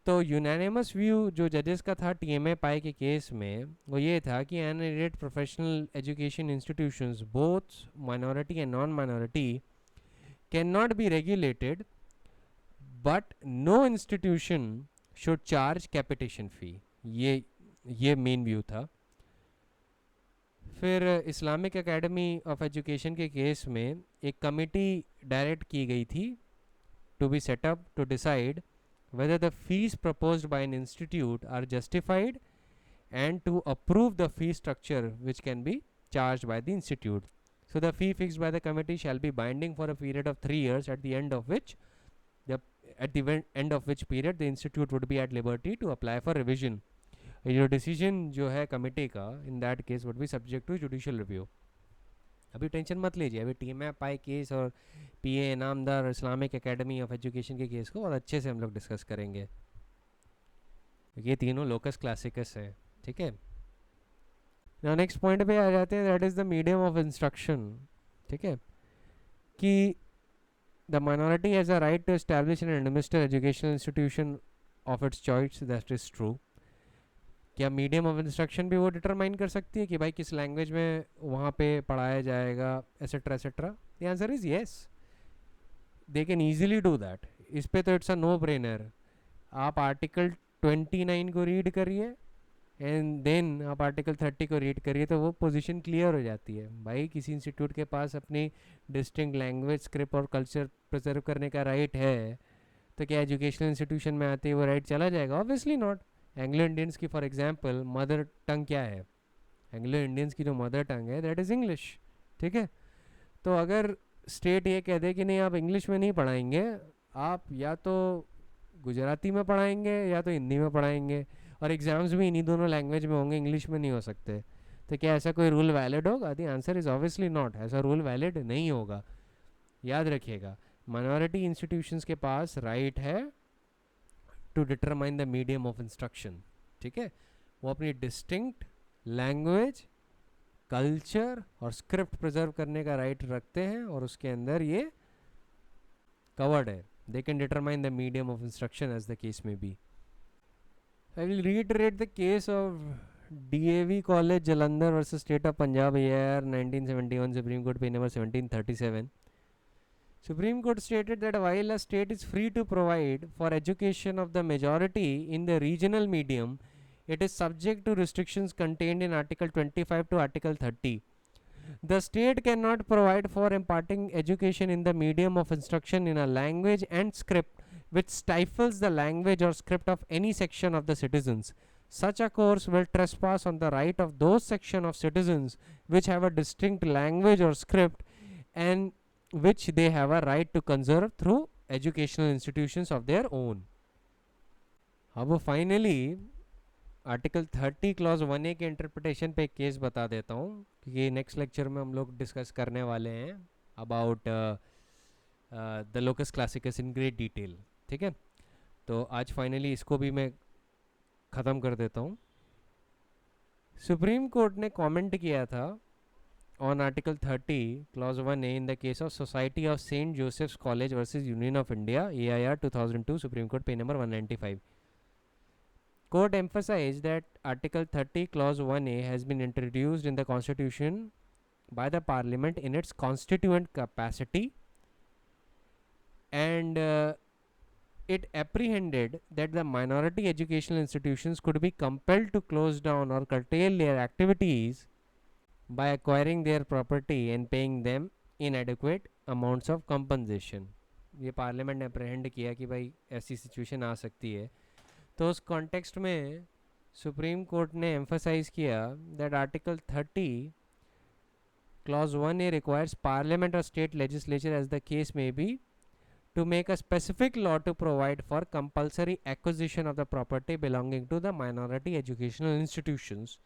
तो यूनानिमस व्यू जो जजेस का था टीएमए पाई के केस में वो ये था कि unaided professional education institutions both minority and non minority can not be regulated, but no institution should charge capitation fee. ये मेन व्यू था. फिर इस्लामिक एकेडमी ऑफ एजुकेशन के केस में एक कमेटी डायरेक्ट की गई थी to be set up to decide whether the fees proposed by an institute are justified and to approve the fee structure which can be charged by the institute. So the fee fixed by the committee shall be binding for a period of 3 years, at the end of which period the institute would be at liberty to apply for revision. Your decision जो है committee का in that case would be subject to judicial review. अभी tension मत लीजिए, अभी टीएमएप पाई case और पीए इनामदार और Islamic academy of education के केस को और अच्छे से हम लोग डिस्कस करेंगे. ये तीनों लोकस क्लासिकस हैं. ठीक है. नेक्स्ट पॉइंट पे आ जाते हैं, that is the medium of instruction. ठीक है, कि the minority has a right to establish and administer educational institution of its choice. That is true. क्या मीडियम ऑफ इंस्ट्रक्शन भी वो डिटरमाइन कर सकती है कि भाई किस लैंग्वेज में वहाँ पे पढ़ाया जाएगा etcetera etcetera? The answer is yes, they can easily do that. इस पे तो इट्स अ नो ब्रेनर. आप आर्टिकल 29 को रीड करिए एंड देन आप आर्टिकल 30 को रीड करिए तो वो पोजीशन क्लियर हो जाती है. भाई किसी इंस्टीट्यूट के पास अपनी डिस्टिंक्ट लैंग्वेज, स्क्रिप्ट और कल्चर प्रिजर्व करने का राइट है, तो क्या एजुकेशनल इंस्टीट्यूशन में आते ही वो राइट चला जाएगा? Obviously not. एंग्लो इंडियंस की फॉर एग्जांपल मदर टंग क्या है? एंग्लो इंडियंस की जो मदर टंग है दैट इज़ इंग्लिश. ठीक है. तो अगर स्टेट ये कह दे कि नहीं आप इंग्लिश में नहीं पढ़ाएंगे, आप या तो गुजराती में पढ़ाएंगे या तो हिंदी में पढ़ाएंगे, और एग्ज़ाम्स भी इन्हीं दोनों लैंग्वेज में होंगे, इंग्लिश में नहीं हो सकते, तो क्या ऐसा कोई रूल वैलिड होगा? The answer is obviously not. ऐसा रूल वैलिड नहीं होगा. याद रखिएगा, माइनॉरिटी इंस्टीट्यूशंस के पास राइट है to determine the medium of instruction. ठीक है. वो अपनी डिस्टिंक्ट लैंग्वेज, कल्चर और स्क्रिप्ट प्रिजर्व करने का राइट रखते हैं और उसके अंदर ये कवर्ड है. They can determine the medium of instruction as the case may be. I will reiterate the case of DAV college Jalandhar versus state of Punjab year 1971, supreme court page number 1737. Supreme Court stated that while a state is free to provide for education of the majority in the regional medium, it is subject to restrictions contained in Article 25 to Article 30. The state cannot provide for imparting education in the medium of instruction in a language and script which stifles the language or script of any section of the citizens. Such a course will trespass on the right of those section of citizens which have a distinct language or script and which they have a right to conserve through educational institutions of their own. अब वो finally article 30 clause 1A के interpretation पे एक case बता देता हूँ, क्योंकि next lecture में हम लोग डिस्कस करने वाले हैं about the locus classicus in great detail. ठीक है. तो आज फाइनली इसको भी मैं ख़त्म कर देता हूँ. सुप्रीम कोर्ट ने कमेंट किया था on Article 30 Clause 1A in the case of Society of St. Joseph's College versus Union of India, AIR 2002, Supreme Court page number 195. Court emphasized that Article 30 Clause 1A has been introduced in the Constitution by the Parliament in its constituent capacity, and it apprehended that the minority educational institutions could be compelled to close down or curtail their activities by acquiring their property and paying them inadequate amounts of compensation. ये parliament ने अप्रहेंड किया कि भाई ऐसी situation आ सकती है. तो उस कॉन्टेक्स्ट में सुप्रीम कोर्ट ने एम्फसाइज किया that article 30 clause 1A requires parliament और state legislature as the case may be to make a specific law to provide for compulsory acquisition of the property belonging to the minority educational institutions.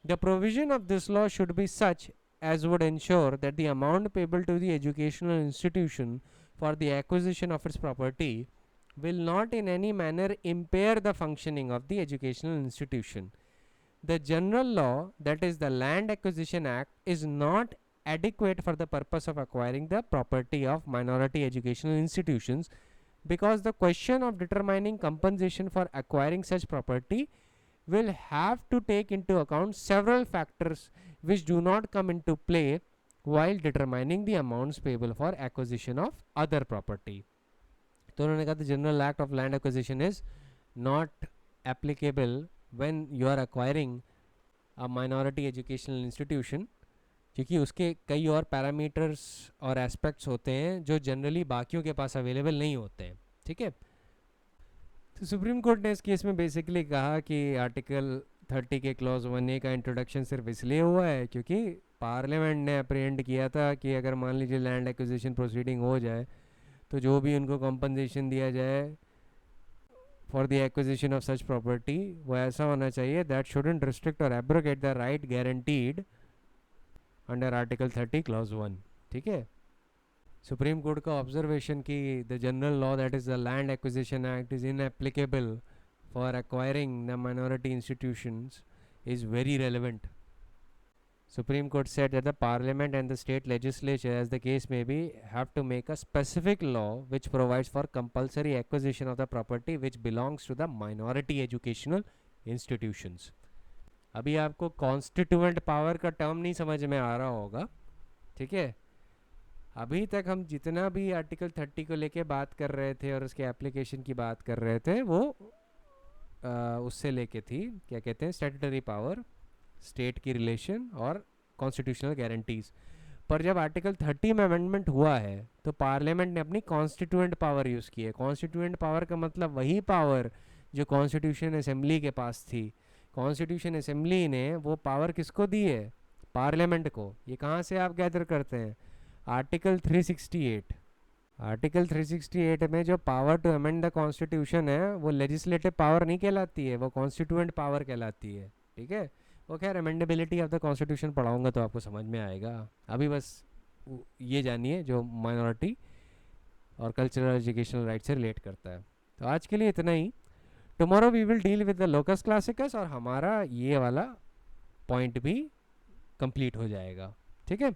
The provision of this law should be such as would ensure that the amount payable to the educational institution for the acquisition of its property will not in any manner impair the functioning of the educational institution. The general law, that is the Land Acquisition Act, is not adequate for the purpose of acquiring the property of minority educational institutions, because the question of determining compensation for acquiring such property will have to take into account several factors which do not come into play while determining the amounts payable for acquisition of other property. तो उन्होंने कहा, the General Act of Land Acquisition is not applicable when you are acquiring a minority educational institution, क्योंकि उसके कई और parameters और aspects होते हैं जो जनरली बाकियों के पास अवेलेबल नहीं होते हैं. ठीक है. तो सुप्रीम कोर्ट ने इस केस में बेसिकली कहा कि आर्टिकल 30 के क्लॉज 1A का इंट्रोडक्शन सिर्फ इसलिए हुआ है क्योंकि पार्लियामेंट ने अप्रीहेंड किया था कि अगर मान लीजिए लैंड एक्विजिशन प्रोसीडिंग हो जाए तो जो भी उनको कॉम्पनसेशन दिया जाए for the acquisition of such property वो ऐसा होना चाहिए दैट शुडंट रिस्ट्रिक्ट और abrogate the right guaranteed under article 30 clause 1. ठीक है. सुप्रीम कोर्ट का ऑब्जर्वेशन कि the general law that is the land acquisition act is inapplicable for acquiring the minority institutions is very relevant. Supreme Court said that the Parliament and the state legislature, as the case may be, have to make a specific law which provides for compulsory acquisition of the property which belongs to the minority educational institutions. अभी आपको constituent power का term नहीं समझ में आ रहा होगा. ठीक है. अभी तक हम जितना भी आर्टिकल 30 को लेके बात कर रहे थे और उसके एप्लीकेशन की बात कर रहे थे वो उससे लेके थी, क्या कहते हैं, स्टैट्यूटरी पावर, स्टेट की रिलेशन और कॉन्स्टिट्यूशनल गारंटीज़. पर जब आर्टिकल 30 में अमेंडमेंट हुआ है तो पार्लियामेंट ने अपनी कॉन्स्टिट्यूएंट पावर यूज़ की है. कॉन्स्टिट्यूएंट पावर का मतलब वही पावर जो कॉन्स्टिट्यूशन असेंबली के पास थी. कॉन्स्टिट्यूशन असेंबली ने वो पावर किसको दी है? पार्लियामेंट को. ये कहाँ से आप गैदर करते हैं? आर्टिकल 368. आर्टिकल 368 में जो power to amend the constitution है वो लेजिस्लेटिव पावर नहीं कहलाती है, वो कॉन्स्टिट्यूएंट पावर कहलाती है. ठीक है. वो खैर अमेंडेबिलिटी ऑफ द कॉन्स्टिट्यूशन पढ़ाऊंगा तो आपको समझ में आएगा. अभी बस ये जानिए जो माइनॉरिटी और कल्चरल एजुकेशनल राइट से रिलेट करता है. तो आज के लिए इतना ही. Tomorrow we will deal with the locus classicus और हमारा ये वाला पॉइंट भी कंप्लीट हो जाएगा. ठीक है.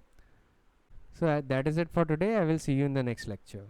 So that is it for today. I will see you in the next lecture.